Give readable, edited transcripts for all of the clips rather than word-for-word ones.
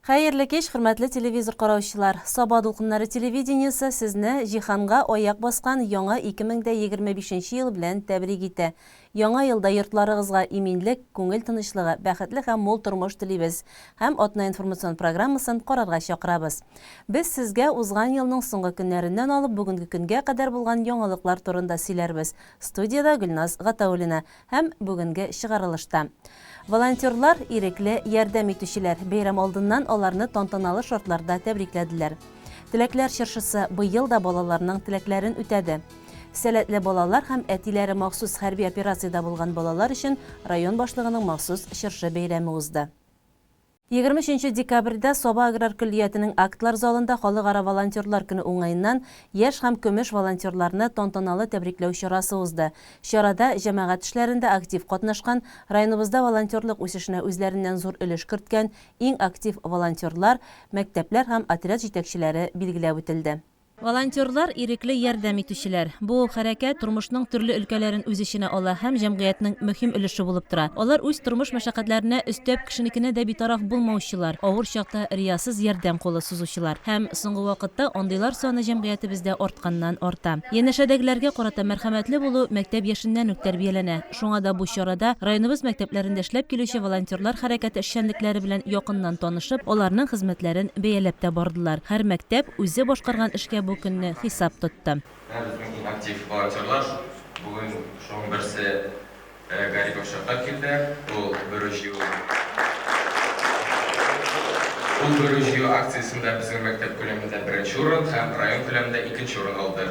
Хәерле кич, хөрмәтле телевизор караучылар. Саба дулкыннары телевидениесе сезне җиһанга аяк баскан яңа 2025 ел белән тәбрик итә. Яңа елда йортларыгызга иминлек, күңел тынычлыгы, бәхетле һәм мул тормыш телибез. Һәм Атна информацион программасын карарга чакырабыз. Без сезгә узган елның соңгы көннәреннән алып бүгенге көнгә кадәр булган яңалыклар турында сөйләрбез. Студияда Гөлназ Гатауллина һәм бүгенге чыгарылышта. Волонтерлар ирекле ярдәм итүчеләр. Бәйрәм алдыннан аларны тантаналы шартларда тәбрикләделәр. Теләкләр чыршысы быел да балаларның теләкләрен үтәде. Сәләтле балалар һәм әтиләре махсус хәрби операциядә булган балалар өчен район башлыгының махсус чыршы бәйрәме узды. 23 декабрьдә Саба аграр көллиятының актлар залында халыкара волонтерлар көне уңаеннан яшь һәм көмеш волонтерларны тантаналы тәбрикләү чарасы узды. Чарада җәмәгать эшләрендә актив катнашкан, районыбызда волонтерлык үсешенә үзләреннән зур өлеш керткән иң актив волонтерлар, мәктәпләр һәм отряд җитәкчеләре билгеләп үтелде. Волонтерлар ирекле ярдәм итүчеләр. Бу хәрәкәт тормышның төрле өлкәләрен үз эченә ала һәм җәмгыятьнең мөһим өлеше булып тора. Алар үз тормыш мәшәкатьләренә өстәп кешенекенә дә битараф булмаучылар, авыр чакта риясыз ярдәм кулы сузучылар. Һәм соңгы вакытта андыйлар саны җәмгыятебездә артканнан арта. Янәшәдәгеләргә карата мәрхәмәтле булу мәктәп яшеннән үк тәрбияләнә. Шуңа да бу чарада районыбыз мәктәпләрендә эшләп килүче волонтерлар хәрәкәте эшчәнлекләре белән якыннан танышып, аларның хезмәтләрен бәяләп тә бардылар. Һәр мәктәп үзе башкарган эшкә бу көнне хисап тотты. Безнең актив волонтерлар бүген шуның берсе Гарри Башакка килде. Ул бөрү акциясында безнең мәктәп күләмендә беренче урын һәм район күләмендә икенче урын алды.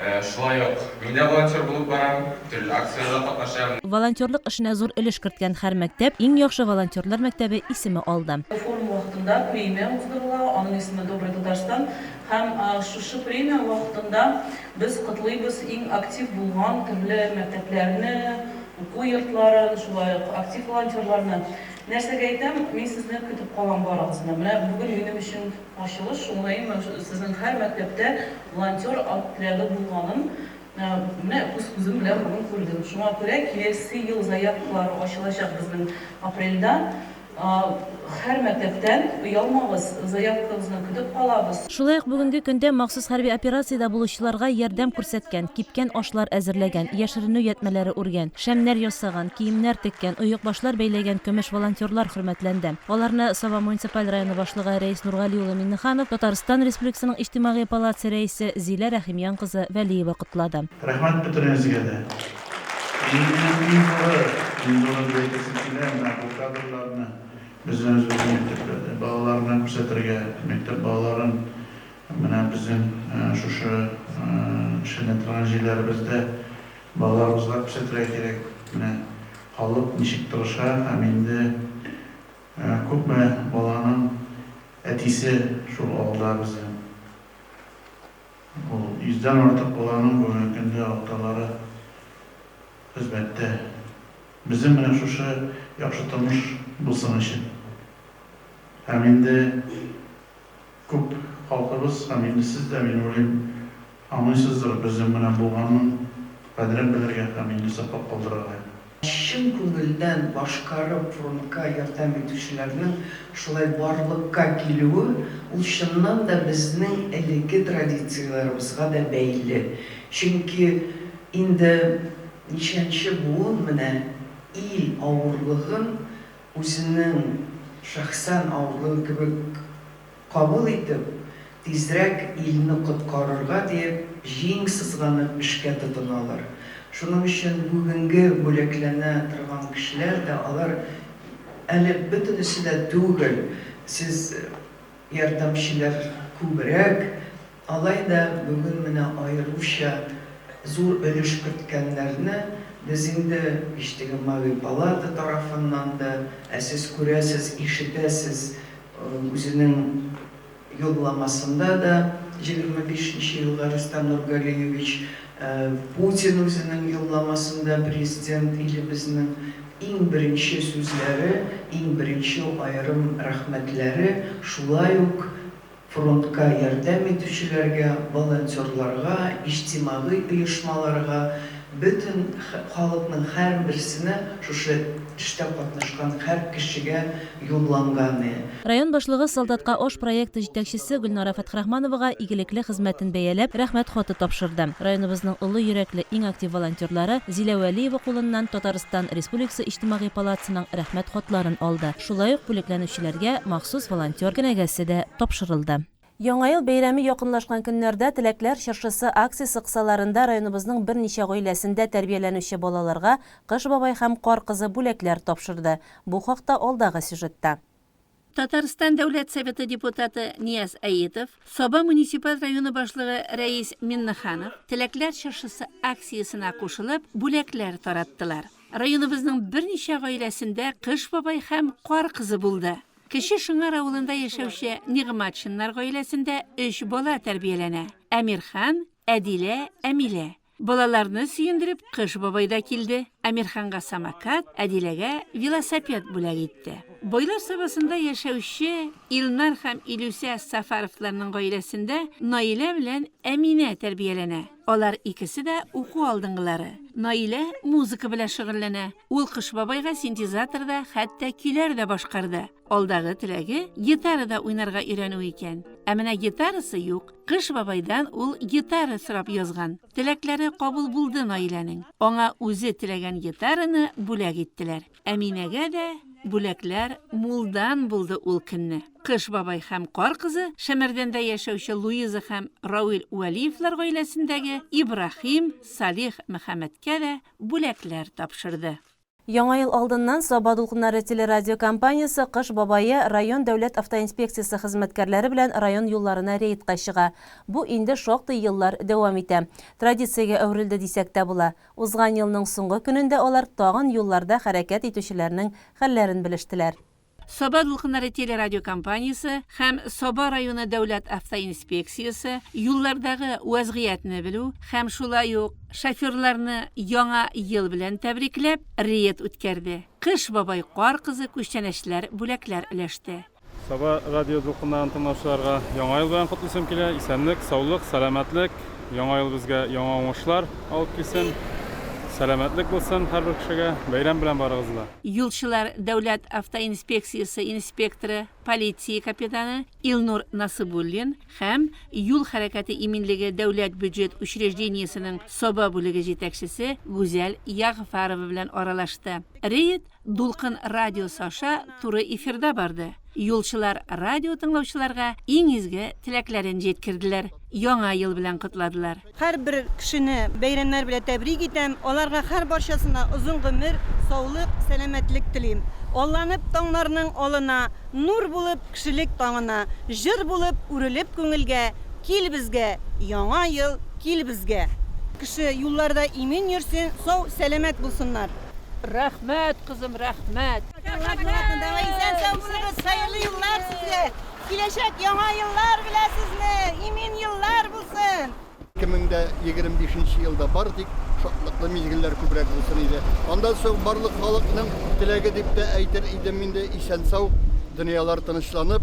Шулай ук мин дә волонтер булып барам, төрле акцияларда катнашам. Волонтерлык эшенә зур өлеш керткән һәр мәктәп иң яхшы волонтерлар мәктәбе исеме алды. Форум вакытында премия уздырыла, аның исеме Добрый Татарстан. Һәм шушы премия вакытында без котлыйбыз иң актив булган төрле мәктәпләрне, уку йортларын, шулай ук актив волонтерларны. Нәрсәгә әйтәм, мин сезне көтеп калган барыгызны. Менә бүген минем өчен ачылыш, шуңлаем сезнең һәр мәктәптә волонтер отряды булганын менә күзем белән бүген күрдем. Шуңа күрә киләсе ел заявкалар ачылачак безнең апрельдә. Һәр мәктәптән уялмагыз, заявкагызны көтеп калабыз. Шулай ук бүгенге көндә махсус хәрби операциядә булучыларга ярдәм күрсәткән, кипкән ашлар әзерләгән, яшеренү ятмәләре үргән, шәмнәр ясаган, киемнәр теккән, оек башлар бәйләгән көмеш волонтерлар хөрмәтләнде. Аларны Саба муниципаль районы башлыгы Рәис Нургали улы Миннеханов, Татарстан Республикасының иҗтимагый палатасы рәисе Зилә Рәхимян кызы Вәлиева котлады. Рәхмәт бөтенегезгә дә. Bizden özgür mekteplerdə balalarını күрсәтергә, məktəb balaların менә безнең шушы эшләнәтергән җирләребездә балаларыбызга күрсәтергә кирәк. Менә халык ничек тырыша, һәм инде күпме баланың әтисе шул алда безнең. Ул 100дән артык баланың бүгенге көндә аталары хезмәттә. Безнең менә шушы яхшы тормыш булсын өчен. Һәм инде күп халкыбыз, һәм инде сез дә мин уйлыйм, аңлыйсыздыр безнең менә булганның кадерен белергә һәм инде саклап калдырырга. Чын күңелдән башкарып фронтка ярдәм итүчеләрнең шулай барлыкка килүе ул чыннан да безнең элекке традицияларыбызга да бәйле. Чөнки инде ничәнче буын менә ил авырлыгын үзенең шәхсән авырлыгы кебек кабул итеп, тизрәк илне коткарырга дип җиң сызганып эшкә тотыналар. Шуның өчен бүгенге бүләкләнә торган кешеләр дә алар әле бөтенесе дә түгел. Сез ярдәмчеләр күбрәк, алай да бүген менә аеруча зур өлеш керткәннәрне biz инде иҗтимагый палата тарафыннан да сез күрәсез, ишетәсез үзенең юлламасында да 25 елга Рөстәм Нургалиевич, Путин үзенең юлламасында президент илебезнең иң беренче сүзләре, иң беренче аерым рәхмәтләре шулай ук фронтка ярдәм итүчеләргә, волонтерларга, иҗтимагый оешмаларга Bütün халыкның һәрберсенә шушы эштә катнашкан һәр кешегә юлланган. Район башлыгы солдатка ош проекты җитәкчесе Гөлнара Фәтхрахмановага игелекле хезмәтен бәяләп рәхмәт хаты тапшырды. Районыбызның улы йөрәкле иң актив волонтерлары Зилә Вәлиева кулыннан Татарстан Республикасы Иҗтимагый палатасының рәхмәт хатларын алды. Шулай ук бүлекләнүчеләргә махсус волонтер кенәгәсе дә тапшырылды. Яңа ел бәйрәме якынлашкан көннәрдә Теләкләр чыршысы акциясе кысаларында районыбызның берничә гаиләсендә тәрбияләнүче балаларга Кыш бабай һәм Кар кызы бүләкләр тапшырды. Бу хакта алдагы сюжетта. Татарстан Дәүләт Советы депутаты Нияз Әйтов, Соба муниципаль районы башлыгы Рәис Миннаханов Теләкләр чыршысы акциясына кушылып, бүләкләр тараттылар. Районыбызның берничә гаиләсендә Кыш бабай һәм Кар кызы булды. Кеше Шыңар авылында яшәүче Нигъматшиннар гаиләсендә 3 бала тәрбияләнә. Әмирхан, Әдилә, Әмилә. Балаларны сөендереп Кыш бабай да килде. Әмирханга самокат, Әдиләгә велосипед бүләк итте. Бойлар сабасында яшәүче Илнар һәм Илүсә Сафаровларның гаиләсендә Наилә белән Әминә тәрбияләнә. Алар икесе дә уку алдыңгылары. Наилә музыка белән шөгыльләнә. Ул Кыш бабайга синтезаторда, хәтта көйләр дә башкарды. Алдагы теләге гитарада уйнарга өйрәнү икән. Ә менә гитарасы юк. Кыш бабайдан ул гитара сорап язган. Теләкләре кабул булды Наиләнең. Аңа үзе теләгән гитараны бүләк иттеләр. Әминәгә дә бүләкләр мулдан булды ул көнне. Кыш бабай һәм Кар кызы Шәмәрдәндә яшәүче Луиза һәм Рауил Вәлиевлар гаиләсендәге Ибрахим, Салих Мөхәммәдкә дә бүләкләр тапшырды. Яңа ел алдыннан Саба дулкыннары телерадио компаниясе Кыш бабайы район дәүләт автоинспекциясы хезмәткәрләре белән район юлларына рейдка чыга. Бу инде шактый еллар дәвам итә. Традициягә әверелде дисәк тә була. Узган елның соңгы көнендә алар тагын юлларда хәрәкәт итүчеләрнең хәлләрен белештеләр. Соба дулкыннары телерадио компаниясе һәм Соба районы дәүләт автоинспекциясе юллардагы вазгыятны белү һәм шулай ук шоферларны яңа ел белән тәбрикләп рейд үткәрде. Кыш бабай Кар кызы күчтәнәчләр бүләкләр өләште. Соба радио дулкыннарын тыңлаучыларга яңа ел белән котлыйсым килә. Исәнлек, саулык, сәламәтлек. Яңа ел безгә яңа уңышлар алып килсен. Сәламәтлек булсын һәрбер кешегә, бәйрәм белән барыгызга. Юлчылар дәүләт автоинспекциясе инспекторы, полиция капитаны Илнур Насыбуллин һәм юл хәрәкәте иминлеге дәүләт бюджет учреждениесенең Соба бүлеге җитәкчесе Гүзәл Ягъфарова белән аралашты. Рейд Дулкын радиосы аша туры эфирда барды. Юлчылар радио тыңлаучыларга иң изге теләкләрен җиткерделәр. Яңа ел белән кытладылар. Һәрбер кешене бәйрәмнәр белән тәбрик итәм. Аларга һәр барчасына озын гомер, саулык, сәламәтлек телим. Алланып таңнарның алына, нур булып кешелек таңына, җыр булып үрелеп күңелгә, кил безгә, яңа ел кил безгә. Кеше юлларда имин йөрсен, сау, сәламәт булсыннар. Рәхмәт, кызым, рәхмәт. Хәерле еллар сезгә. Киләчәк яңа еллар беләсезме? Имин еллар булсын. 2025 елда бардык, шатлыклы мизгелләр күбрәк булсын иде. Андан соң барлык халыкның теләге дип тә әйтер идем инде, исән сау дөньялар тынычланып,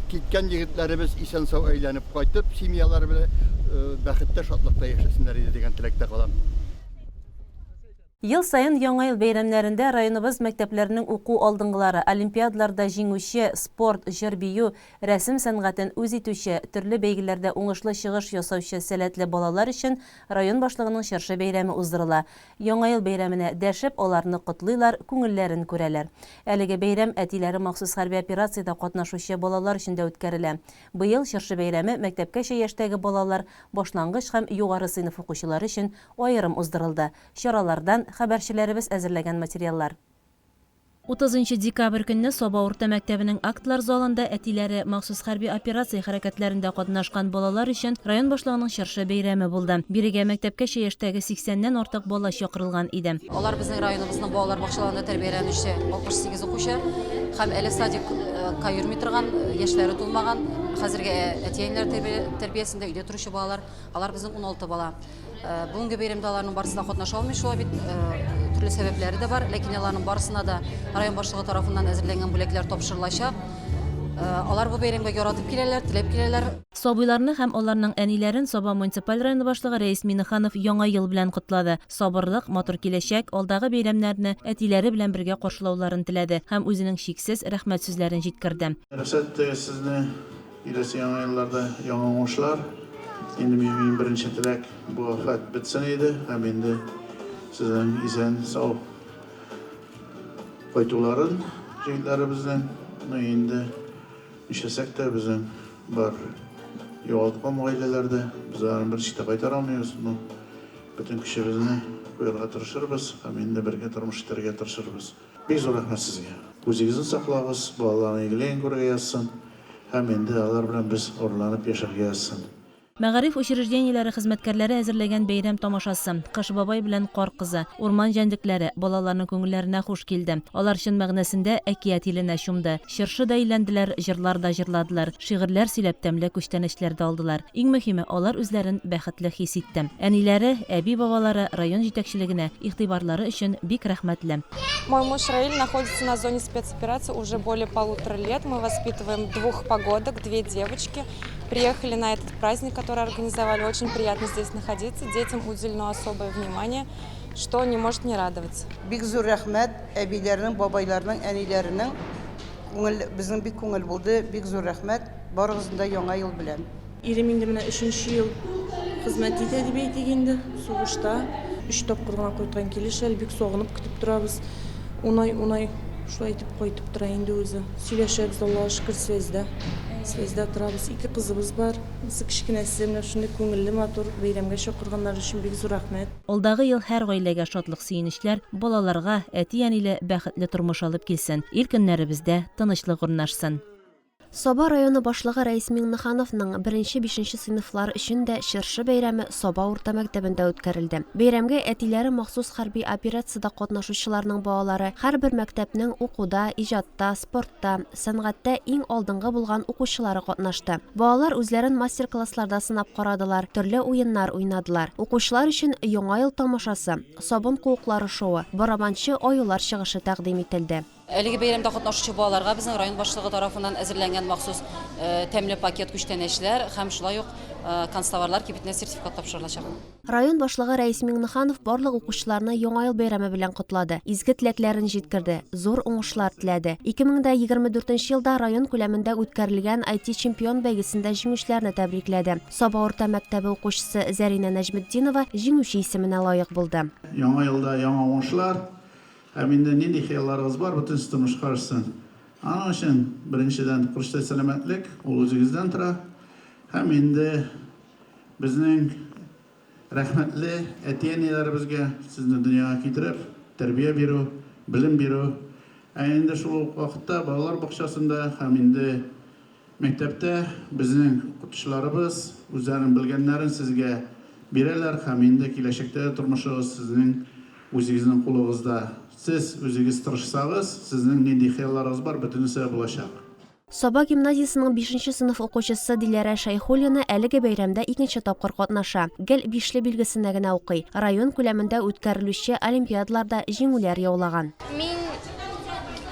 киткән егетләребез исән сау әйләнеп кайтып, семьялар белән бәхеттә, шатлыкта яшәсеннәр иде дигән теләктә калам. Ел сайын яңа ел бәйрәмнәрендә районыбыз мәктәпләренең уку алдыңгылары, олимпиадаларда җиңүче, спорт, җыр бию, рәсем сәнгатен үз итүче, төрле бәйгеләрдә уңышлы чыгыш ясаучы сәләтле балалар өчен район башлыгының чыршы бәйрәме уздырыла. Яңа ел бәйрәменә дәшеп, аларны котлыйлар, күңелләрен күрәләр. Әлеге бәйрәм әтиләре махсус хәрби операциядә катнашучы балалар өчен дә үткәрелә. Быел чыршы бәйрәме мәктәпкәчә яшьтәге балалар, башлангыч һәм югары сыйныф укучылары өчен аерым уздырылды. Чаралардан хәбәрчеләребез әзерләгән материаллар. 30 декабрь көнне Соба урта мәктәбенең актлар залында әтиләре махсус хәрби операция хәрәкәтләрендә катнашкан балалар өчен район башлыгының чыршы бәйрәме булды. Бирегә мәктәпкәчә яшьтәге 80ннән артык бала чакырылган иде. Алар безнең районыбызның балалар бакчаларында тәрбияләнүче 68 укучы һәм әле садикка йөрми торган, яшьләре тулмаган, хәзергә әтиәннәр тәрбиясендә өйдә торучы балалар, алар безнең 16 бала. Бүгенге бәйрәмдә аларның барысына катнаша алмый, шулай бит төрле сәбәпләре дә бар, ләкин аларның барысына да район башлыгы тарафыннан әзерләнгән бүләкләр тапшырылачак. Алар бу бәйрәмгә яратып киләләр, теләп киләләр. Сабыйларны һәм аларның әниләрен Саба муниципаль районы башлыгы Рәис Миннеханов яңа ел белән котлады. Сабырлык, матур киләчәк, алдагы бәйрәмнәрне әтиләре белән бергә каршылауларын теләде һәм үзенең шиксез рәхмәт сүзләрен җиткерде. Рөхсәт сезне киләсе яңа елларда яңа уңышлар. Инде минем беренче теләк бу афат бетсен иде һәм инде сезнең исән сау кайтуларын җиңләребезнең инде ишәсәк тә безнең бар югалткан гаиләләрдә безләрне бер читтә кайтара алмыйбыз. Бөтен көчебезне куярга тырышырбыз һәм инде бергә тормыш итәргә тырышырбыз. Бик зур рәхмәт сезгә. Үзегезне саклагыз, балаларны игеләен күрергә язсын һәм инде алар белән без орланып яшәргә язсын. Мәгариф учреждениеләре хезмәткәрләре әзерләгән бәйрәм тамашасы, Кыш бабай белән Кар кызы, урман җәнлекләре балаларның күңелләренә хуш килде. Алар чын мәгънәсендә әкият иленә чумды. Чыршы да әйләнделәр, җырлар да җырладылар, шигырьләр сөйләп тәмле күчтәнәчләр дә алдылар. Иң мөһиме, алар үзләрен бәхетле хис итте. Әниләре, әби-бабалары район җитәкчелегенә игътибарлары өчен бик рәхмәтле. Мой муж Раиль находится на зоне спецоперации уже более 1,5 лет. Мы воспитываем 2 погодок, 2 девочки. Приехали на этот праздник, который организовали. Очень приятно здесь находиться. Детям уделено особое внимание, что не может не радовать. Бик зур рәхмәт әбиләрнең, бабайларның, әниләренең. Безнең бик күңел булды. Бик зур рәхмәт. Барыгызны да яңа ел белән. Ирем инде менә 3нче ел хезмәт итә дип әйтик инде. Сугышта 3 тапкыр гына кайткан килеш, әле бик сагынып көтеп торабыз. Унай шулай итеп кайтып тора инде үзе. Сөйләшәбез, Аллага шөкер, связьда торабыз. 2 кызыбыз бар. Кечкенәсе менә шундый күңелле, матур бәйрәмгә чакырганнар өчен бик зур рәхмәт. Алдагы ел һәр гаиләгә шатлык, сөенечләр, балаларга, әти-әниле бәхетле тормыш алып килсен. Ил көннәребездә тынычлык урнашсын. Саба районы башлыгы Рәис Миннехановның 1-5 сыйныфлар өчен дә Чыршы бәйрәме Саба урта мәктәбендә үткәрелде. Бәйрәмгә әтиләре махсус хәрби операциядә катнашучыларның балалары һәрбер мәктәпнең укуда, иҗатта, спортта, сәнгатьтә иң алдынгы булган укучылары катнашты. Балалар үзләрен мастер-классларда сынап карадылар, төрле уеннар уйнадылар. Укучылар өчен яңа ел тамашасы, сабын куыклары шоуы, барабанчы аюлар чыгышы тәкъдим ителде. Әлеге бәйрәмдә катнашучы балаларга безнең район башлыгы тарафыннан әзерләнгән махсус тәмле пакет күчтәнәчләр һәм шулай ук констоварлар кибетенә сертификат тапшырылачак. Район башлыгы Рәис Миннеханов барлык укучыларны яңа ел бәйрәме белән котлады. Изге теләкләрен җиткерде, зур уңышлар теләде. 2024 елда район күләмендә үткәрелгән IT чемпион бәйгесендә җиңүчеләрне тәбрикләде. Саба орта мәктәбе укучысы Зәринә Нәҗметдинова җиңүче исеменә лаек булды. Яңа елда яңа уңышлар. Һәм инде нинди хыялларыгыз бар бөтен тормыш каршысын. Аның өчен беренчедән күрсәтә сәламәтлек, ул үзегездән тора. Һәм инде безнең рәхмәтле әти-әниләребезгә сезне дөньяга китереп, тәрбия бирү, белем бирү. Инде шул вакытта балалар бакчасында һәм инде мәктәптә безнең укытучыларыбыз үзләренең белгәннәрен сезгә бирәләр һәм инде киләчәктә тормышыгыз сезнең үзегезнең кулыгызда. Siz үзегез тырышсагыз, сезнең нинди хыялларыгыз бар, бөтенесе булачак. Саба гимназиясының 5нче сыйныф укучысы Диләрә Шәйхуллина әлеге бәйрәмдә 2нче тапкыр катнаша. Гел 5ле билгесендә генә укый. Район күләмендә үткәрелүче олимпиадаларда җиңүләр яулаган. Мин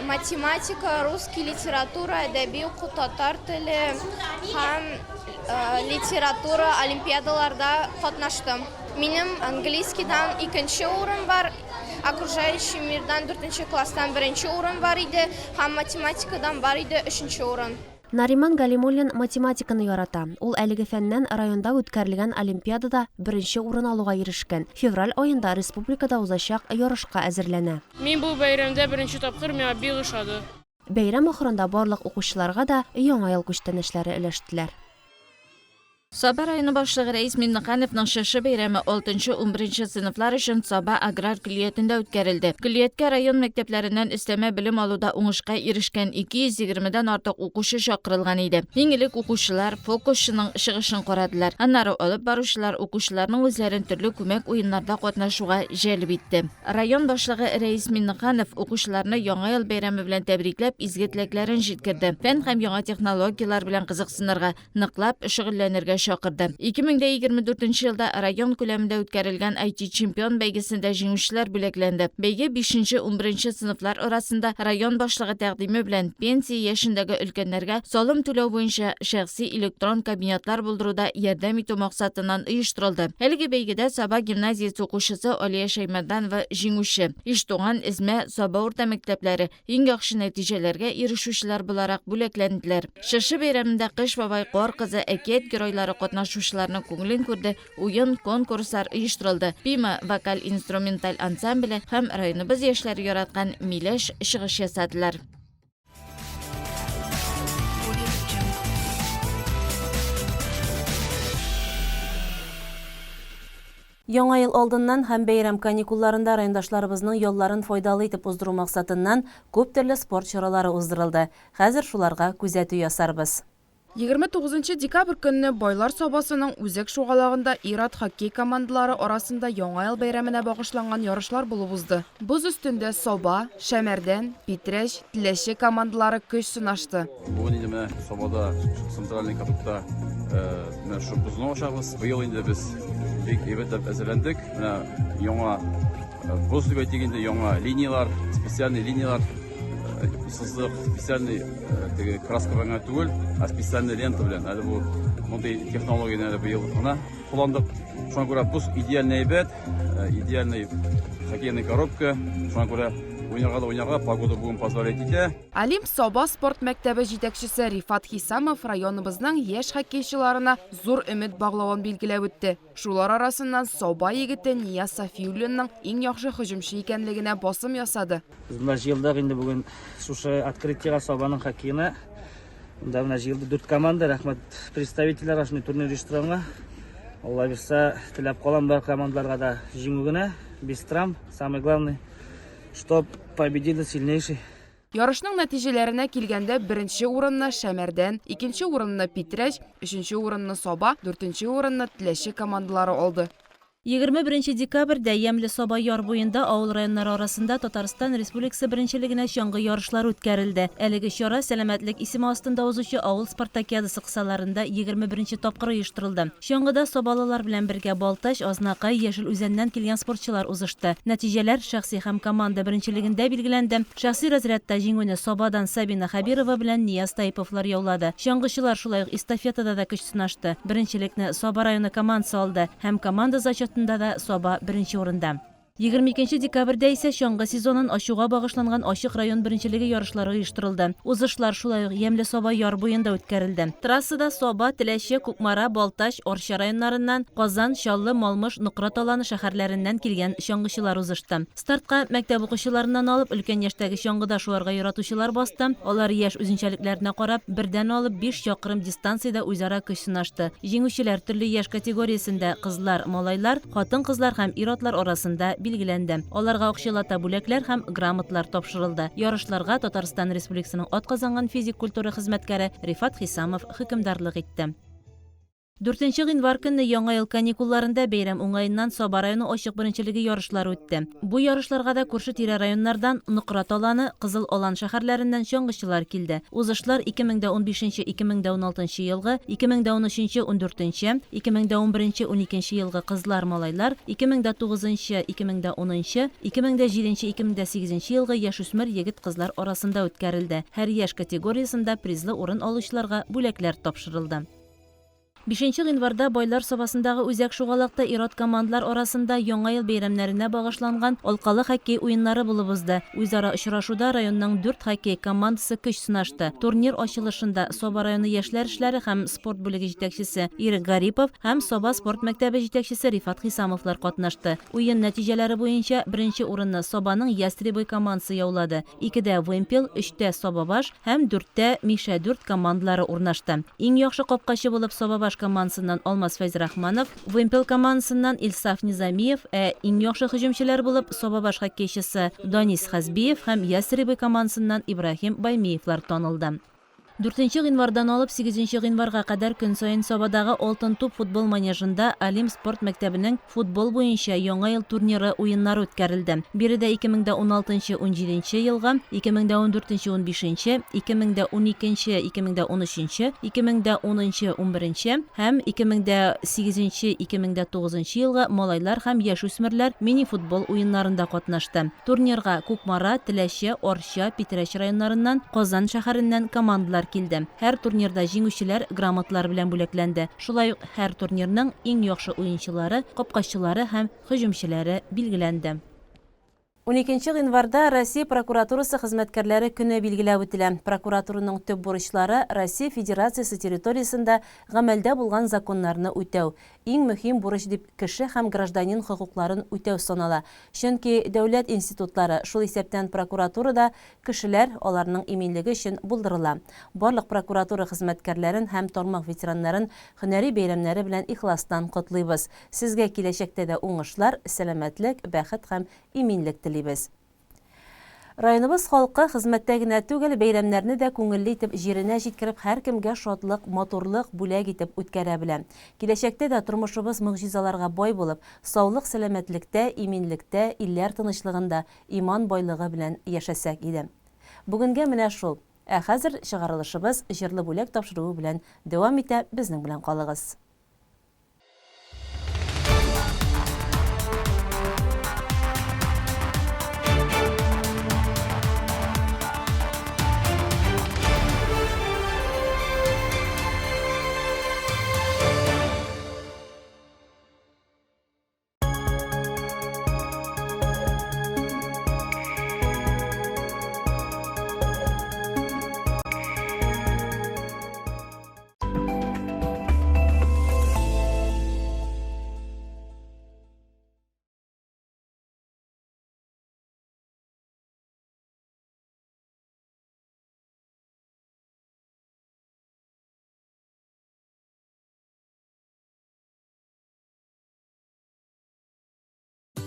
математика, русский литература, әдәби уку, татар теле һәм литература олимпиадаларда катнаштым. Минем английскийдан 2нче урын бар. Окружающий мирдан 4нче класстан 1нче урын бар иде, һәм математикадан бар иде 3нче урын. Нариман Галимуллин математиканы ярата. Ул әлеге фәннән районда үткәрелгән олимпиадада 1нче урын алуга ирешкән. Февраль аенда республикада узачак ярышка әзерләнә. Мин бу бәйрәмдә 1нче тапкыр миңа бик ошады. Бәйрәм ахырында барлык укучыларга да яңа ел күчтәнәчләре өләштеләр. Саба районы башлыгы Рәис Миннехановның Чыршы бәйрәме 6-11 сыйныфлар өчен Саба аграр көллиятендә үткәрелде. Көллияткә район мәктәпләреннән өстәмә белем алуда уңышка ирешкән 220дән артык укучы чакырылган иде. Иң элек укучылар фокусчының чыгышын карадылар. Аннары алып баручылар укучыларның үзләрен төрле күмәк уеннарда катнашуга җәлеп итте. Район башлыгы Рәис Миннеханов укучыларны яңа ел бәйрәме белән тәбрикләп, изге теләкләрен җиткерде. Фән һәм яңа технологиялар белән кызыксынырга, ныклап шөгыльләнергә шақырды. 2024 елда район күләмендә үткәрелгән IT чемпион бәйгесендә җиңүчеләр бүләкләнде. Бәйге 5-11 сыйныфлар арасында район башлыгы тәкъдиме белән пенсия яшендәге өлкәннәргә салым түләү буенча шәхси электрон кабинетлар булдыруда ярдәм итү максатыннан оештырылды. Әлеге бәйгедә Саба гимназиясе укучысы Алия Шәймәданова җиңүче. Иштуган, Измә, Саба урта мәктәпләре иң яхшы нәтиҗәләргә ирешүчеләр буларак бүләкләнделәр. Шыршы бәйрәмендә Кыш бабай Кар кызы әкият геройлары катнашучыларның күңелен күрде, уен, конкурслар оештырылды. Пима вокаль-инструменталь ансамбле һәм районыбыз яшьләре яраткан Миләш чыгыш ясадылар. Яңа ел алдыннан һәм бәйрәм каникулларында райондашларыбызның ялларын файдалы итеп уздыру максатыннан күп төрле спорт чаралары уздырылды. Хәзер шуларга күзәтү ясарбыз. 29 декабрь көнне Байлар Сабасының үзәк шугалагында ир-ат хоккей командалары арасында Яңа ел бәйрәменә багышланган ярышлар булып узды. Боз өстендә Саба, Шәмәрдән, Питрәч, Теләче командалары көч сынашты. Бүген инде менә Сабада центральный катукта менә шу бозны ашабыз. Быел инде без бик әйбәтләп әзерләндек. Менә яңа боз дип әйтгәндә яңа линиялар, специальный линиялар, сызык, специальный краскаларга түгел, а специальный лента белән. Әле бу мондый технологияны быел гына кулландык. Шуңа күрә боз идеальный әйбәт, идеальный хоккейный коробка. Шуңа күрә уйнарга погода бүген позволить итә. Алим Саба спорт мәктәбе җитәкчесе Рифат Хисамов районыбызның яшь хоккейчыларына зур өмет баглавын билгеләп үтте. Шулар арасыннан Саба егете Нияз Сафиуллинның иң яхшы һөҗүмче икәнлегенә басым ясады. Без җыелдык инде бүген шушы открытиега Сабаның хоккейына. Монда менә җыелды 4 команда, рәхмәт представительләр ашны турнир оештырганга. Алла бирсә, теләп калам бар командаларга да җиңү генә, без травм, самое главное, чтоб победил сильнейший. Ярышның нәтиҗәләренә килгәндә беренче урынны Шәмәрдән, икенче урынны Питрәч, өченче урынны Саба, дүртенче урынны Теләче командалары алды. 21 декабрьдә Ямле Саба яр буенда авыл районнары арасында Татарстан Республикасы беренчелегенә чаңгы ярышлары үткәрелде. Әлеге чара сәламәтлек исеме астында узучы авыл спартакиадасы кысаларында 21 тапкыр оештырылды. Чаңгыда Сабалылар белән бергә Балтач, Азнакай, Яшел үзәннән килгән спортчылар узышты. Нәтиҗәләр шәхси һәм команда беренчелегендә билгеләнде. Шәхси разрядта җиңүне Сабадан Сабина Хәбирова белән Нияз Таиповлар яулады. Чаңгычылар шулай ук эстафетада да көч сынашты. Беренчелекне Саба районы командасы алды һәм команда зачетында да Саба беренче урында. 22 декабрьдә исә чаңгы сезонын ачуга багышланган Ачык район беренчелеге ярышлары оештырылды. Узышлар шулай ук Ямле Саба яр буенда үткәрелде. Трассада Саба, Теләче, Кукмара, Балтач, Орча районнарыннан, Казан, Чаллы, Малмыш, Нукрат аланы шәһәрләреннән килгән чаңгычылар узышты. Стартка мәктәп укучыларыннан алып өлкән яшьтәге чаңгыда шуарга яратучылар басты. Алар яшь үзенчәлекләренә карап, бердән алып 5 чакрым дистанциядә үзара көч сынашты. Җиңүчеләр төрле яшь категориясендә кызлар, малайлар, хатын-кызлар һәм ир-атлар арасында билгеләнде. Аларга акчалата бүләкләр һәм грамоталар тапшырылды. Ярышларга Татарстан Республикасының атказанган физик культура хезмәткәре Рифат Хисамов хөкемдарлык итте. 4 гыйнвар көнне Яңа ел каникулларында бәйрәм уңаеннан Саба районы ачык беренчелеге ярышлары үтте. Бу ярышларга да күрше тирә районнардан, Нукрат аланы, Кызыл алан шәһәрләреннән чаңгычылар килде. Узышлар 2015-2016 елгы, 2013-14, 2011-12 елгы кызлар, малайлар, 2009-2010, 2007-2008 елгы яшүсмер егет-кызлар арасында үткәрелде. Һәр яшь категориясында призлы урын алучыларга бүләкләр тапшырылды. 5 гыйнварда Байлар Сабасындагы үзәк шугалакта ир-ат командалар арасында Яңа ел бәйрәмнәренә багышланган алкалы хоккей уеннары булып узды. Үзара очрашуда районның 4 хоккей командасы көч сынашты. Турнир ачылышында Саба районы яшьләр эшләре һәм спорт бүлеге җитәкчесе Ирек Гарипов һәм Саба спорт мәктәбе җитәкчесе Рифат Хисамовлар катнашты. Уен нәтиҗәләре буенча беренче урынны Сабаның Ястребой командасы яулады. 2дә Вымпел, 3тә Сабабаш һәм 4тә Миша 4 командалары урнашты. Иң яхшы капкачы булып Сабабаш командасыннан Алмаз Фәйзрахманов, Вымпел командасыннан Илсаф Низамиев, иң яхшы һөҗүмчеләр булып Сабабаш хоккейчысы Данис Хазбиев һәм Ястребой командасыннан Ибрахим Баймиевлар танылды. 4 гыйнвардан алып 8 гыйнварга кадәр көн сайын Сабадагы Алтын туп футбол манежында Алим спорт мәктәбенең футбол буенча яңа ел турниры уеннары үткәрелде. Биредә 2016-17 елга, 2014-15, 2012-2013, 2010-11 һәм 2008-2009 елга малайлар һәм яшүсмерләр мини-футбол уеннарында катнашты. Турнирга Кукмара, Теләче, Орча, Питрәч районнарыннан, Казан шәһәреннән командалар килде. Һәр турнирда җиңүчеләр грамоталар белән бүләкләнде. Шулай ук һәр турнирның иң яхшы уенчылары, капкачылары һәм һөҗүмчеләре билгеләнде. 12 гыйнварда Россия прокуратурасы хезмәткәрләре көне билгеләп үтелә. Прокуратураның төп бурычлары Россия Федерациясе территориясендә гамәлдә булган законнарны үтәү. Иң мөһим бурыч дип кеше һәм гражданин хокукларын үтәү санала. Чөнки дәүләт институтлары, шул исәптән прокуратурада кешеләр аларның иминлеге өчен булдырыла. Барлык прокуратура хезмәткәрләрен һәм тармак ветераннарын һөнәри бәйрәмнәре белән ихластан котлыйбыз. Сезгә киләчәктә дә уңышлар, сәламәтлек, бәхет һәм иминлек телибез. Районыбыз халкы хезмәттә генә түгел, бәйрәмнәрне дә күңелле итеп җиренә җиткереп, һәр кемгә шатлык, матурлык бүләк итеп үткәрә белә. Киләчәктә дә тормышыбыз мөгъҗизаларга бай булып, саулык, сәламәтлектә, иминлектә, илләр тынычлыгында, иман байлыгы белән яшәсәк иде. Бүгенгә менә шул. Ә хәзер чыгарылышыбыз җырлы бүләк тапшыруы белән дәвам итә. Безнең белән калыгыз.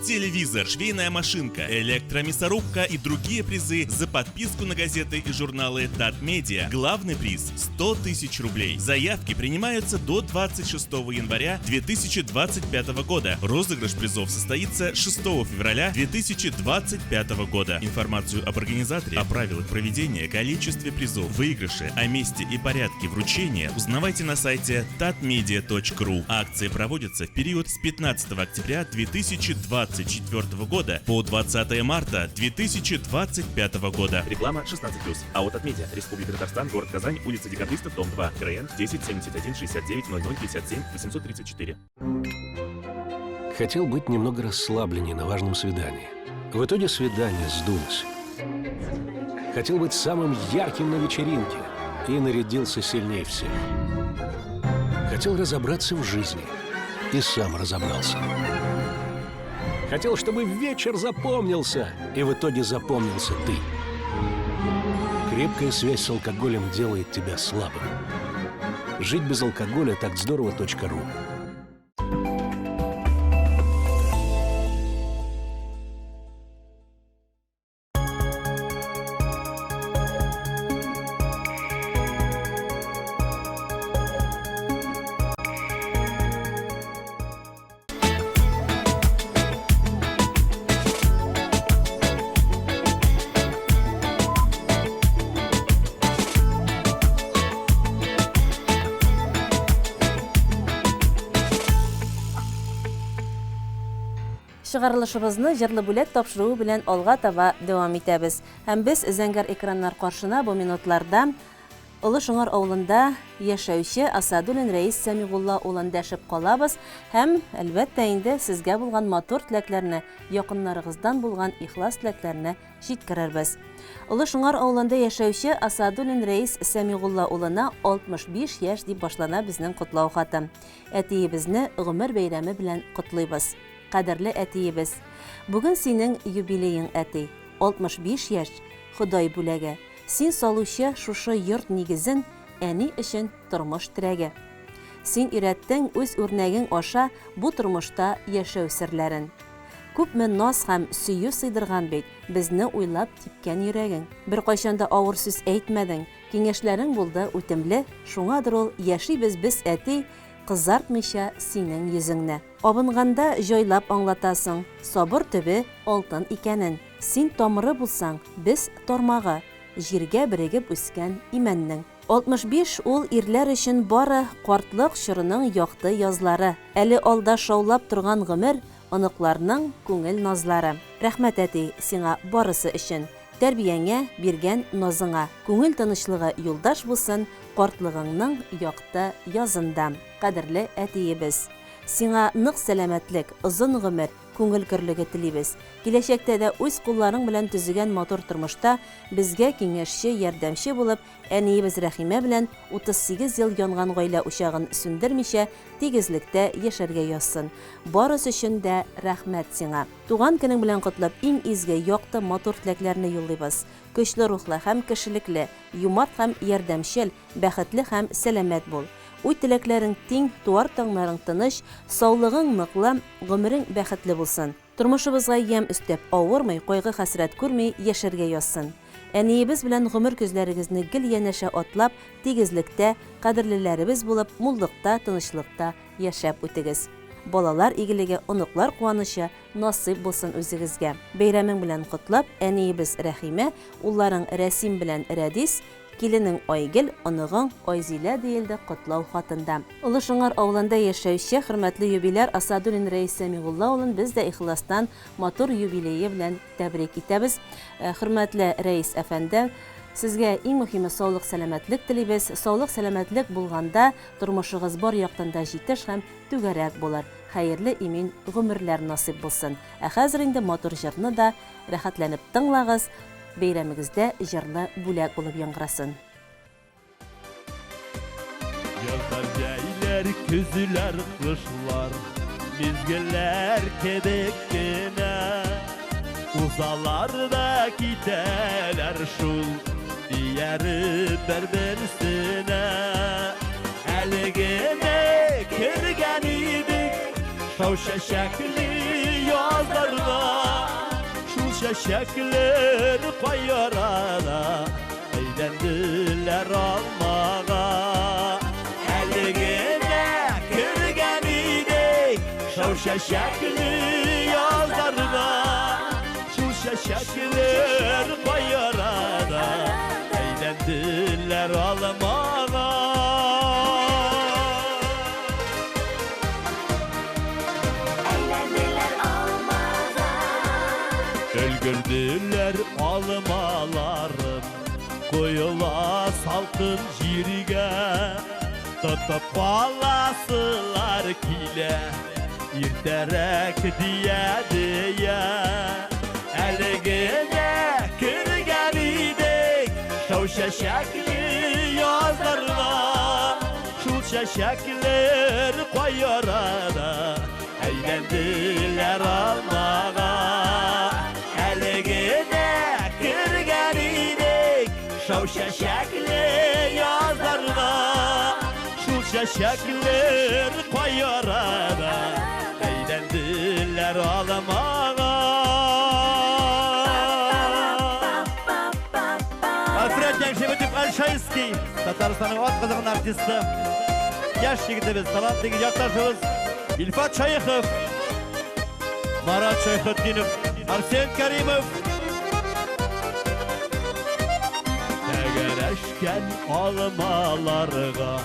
Телевизор, швейная машинка, электромясорубка и другие призы за подписку на газеты и журналы Татмедиа. Главный приз – 100 тысяч рублей. Заявки принимаются до 26 января 2025 года. Розыгрыш призов состоится 6 февраля 2025 года. Информацию об организаторе, о правилах проведения, количестве призов, выигрыше, о месте и порядке вручения узнавайте на сайте tatmedia.ru. Акции проводятся в период с 15 октября 2024 года по 20 марта 2025 года. Реклама 16+. АО «Татмедиа», Республика Татарстан, город Казань, улица Декабристов, дом 2, КРН 10 71 69 00 57 834. Хотел быть немного расслабленнее на важном свидании. В итоге свидание сдулось. Хотел быть самым ярким на вечеринке и нарядился сильнее всех. Хотел разобраться в жизни и сам разобрался. Хотел, чтобы вечер запомнился, и в итоге запомнился ты. Крепкая связь с алкоголем делает тебя слабым. Жить без алкоголя так здорово.ру. Чыгарылышыбызны җырлы бүләк тапшыруы белән алга таба дәвам итәбез. Һәм без зәңгәр экраннар каршына бу минутларда Олы Шуңар авылында яшәүче Асадуллин Рәис Сәмигулла улын дәшеп калабыз һәм әлбәттә инде сезгә булган матур теләкләрне, якыннарыгыздан булган ихлас теләкләрне җиткерербез. Олы Шуңар авылында яшәүче Асадуллин Рәис Сәмигулла улына 65 яшь дип башлана безнең котлау хаты. Әтиебезне гомер бәйрәме белән котлыйбыз. Кадерле әтиебез, бүген синең юбилеең әти, 65 яшь, Ходай бүләге. Син салучы шушы йорт нигезен әни өчен тормыш терәге. Син өйрәттең үз үрнәгең аша бу тормышта яшәү серләрен. Күпме наз һәм сөю сыйдырган бит безне уйлап типкән йөрәгең. Бер кайчанда авыр сүз әйтмәдең, киңәшләрең булды үтемле, шуңадыр ул яшибез без әти кызартмыйча синең йөзеңне. Абынганда җайлап аңлатасың, сабыр төбе алтын икәнен. Син тамыры булсаң, без тармагы, җиргә берегеп үскән имәннең. 65 ул ирләр өчен бары картлык чорының якты язлары. Әле алда шаулап торган гомер, оныкларның күңел назлары. Рәхмәт әти сиңа барысы өчен. Тәрбияңә биргән назыңа. Күңел тынычлыгы юлдаш булсын картлыгыңның якты язында. Кадерле әтиебез. Сиңа нык сәламәтлек, озын гомер, күңел көрлеге телибез. Киләчәктә дә үз кулларың белән төзегән матур тормышта безгә киңәшче, ярдәмче булып, әниебез Рәхимә белән 38 ел янган гаилә учагын сүндермичә тигезлектә яшәргә язсын. Барысы өчен дә рәхмәт сиңа. Туган көнең белән котлап, иң изге, якты, матур теләкләрне юллыйбыз. Көчле рухлы һәм кешелекле, юмарт һәм ярдәмчел, бәхетле һәм сәламәт бул. Уй теләкләрең тиң, туар таңнарың тыныч, саулыгың ныклы, гомерең бәхетле булсын. Тормышыбызга ям өстәп, авырмый, кайгы хәсрәт күрмәй яшәргә язсын. Әниебез белән гомер күзләрегезне гел янәшә атлап, тигезлектә, кадерлеләребез булып, муллыкта, тынычлыкта яшәп үтегез. Балалар игелеге, оныклар куанычы насыйп булсын үзегезгә. Бәйрәмең белән котлап, әниебез Рәхимә, улларың Рәсим белән Рәдис, киленең Айгөл, оныгың Айзилә диелде котлау хатында. Улышыңар авылында яшәүче хөрмәтле юбиляр Асадуллин Рәис Сәмигулла улын без дә ихластан матур юбилее белән тәбрик итәбез. Хөрмәтле Рәис әфәнде, сезгә иң мөһиме саулык, сәламәтлек телибез. Саулык, сәламәтлек булганда тормышыгыз бар яктан да җитеш һәм түгәрәк булыр. Хәерле имин гомерләр насыйп булсын. Хәзер инде матур җырны да рәхәтләнеп тыңлагыз. Бәйрәмегездә җырлы бүләк булып яңгырасын. Yazlar yaylar, küzüler, kışlar, mizgiller kedekkine. Uzalarda giderler şul, diyarı berbersine. Elgine kirgen idik, şavşa şekli yazlarla. Şeşekler koyarana, eğlendiler almağa. Eline kırgan idik, şu şeşekli yazlarına. Şu şeşekler koyarana, eğlendiler almağa. Öldürdüler almalarım, koyula salkın jirige. Tutup balasılar kile, irterek diye. Eline kırgan idik, şu şeşekli yazlarına. Şu şeşekler koyarana, eğlendiler almağa. Kırgan idik, şu şeşekli yazlarına. Şu şeşekler koyarana, eğlendiler almağa. Alfred Gençevetip Alşayski, Tataristan'ın ot kızığın artisti. Yaş yigitimiz, talantlı yaklaşımız İlfat Çayıkov, Marat Çayıkotdinov, Arsen Karimov. Tegereşken almalarga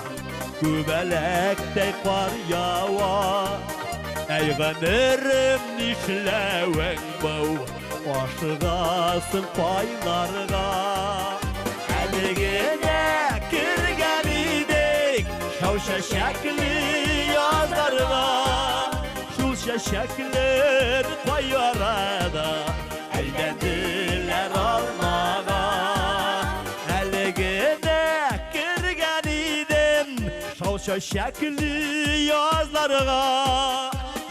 Gübelekte kar yava Eyganirim nişleven bau Aşıgasın paylarga Eligine kirgen idik Şu şeşekli yazlarga Şu şeşekler koyarada Eğlendiler almağa Eligine kirgen idim Şu şeşekli yazlarga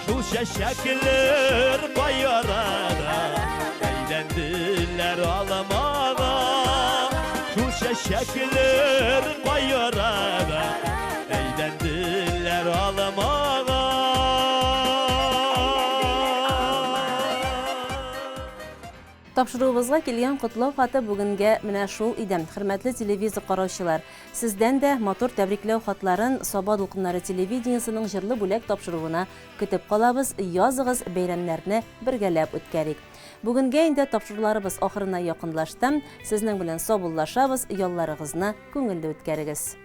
Şu şeşekler koyarada Eğlendiler almağa Şu şeşekler koyarada Eğlendiler almağa Тапшыруыбызга келген құтлау хаты бүгінге менә шул иде. Хөрмәтле телевизор караучылар, сездән дә матур тәбрикләү хатларын Саба дулкыннары телевидениесының җырлы бүләк тапшыруына көтеп калабыз. Языгыз, бәйрәмнәрне бергәләп үткәрик. Бүгенгә инде тапшыруларыбыз ахырына якынлашты. Сезнең белән саубуллашабыз, ялларыгызны күңелле үткәрегез.